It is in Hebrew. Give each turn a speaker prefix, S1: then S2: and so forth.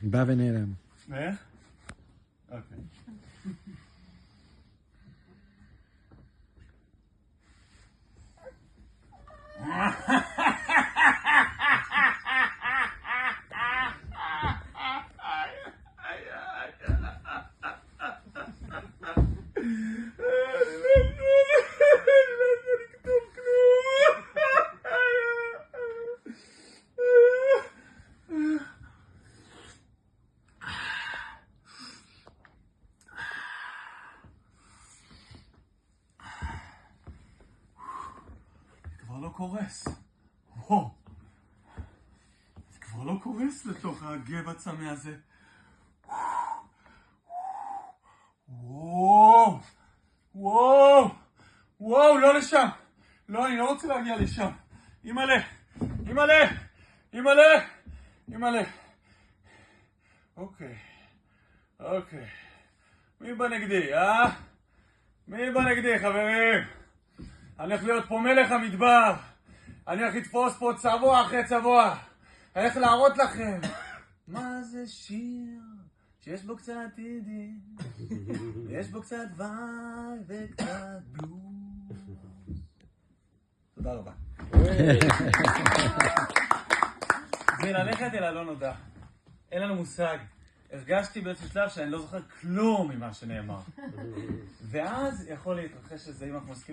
S1: בא ונעלם.
S2: איך? אוקיי. כבר לא קורס. וואו. זה כבר לא קורס לתוך הגב הצמא הזה. וואו. וואו. וואו, לא לשם. לא, אני לא רוצה להגיע לשם. אימא'לה. אימא'לה. אימא'לה. אימא'לה. אוקיי. אוקיי. מי בא נגדי, אה? מי בא נגדי, חברים? אני הולך להיות פה מלך המדבר. אני הולך לתפוס פה צבוע אחרי צבוע. אני הולך להראות לכם מה זה שיר שיש בו קצת עידים, יש בו קצת וייב וקצת בלוז. תודה רבה. זה ללכת אל הלא נודע. אין לנו מושג. הרגשתי באיזשהו שלב שאני לא זוכר כלום ממה שנאמר. ואז יכול להתרחש לזה, אם אנחנו מסכימים.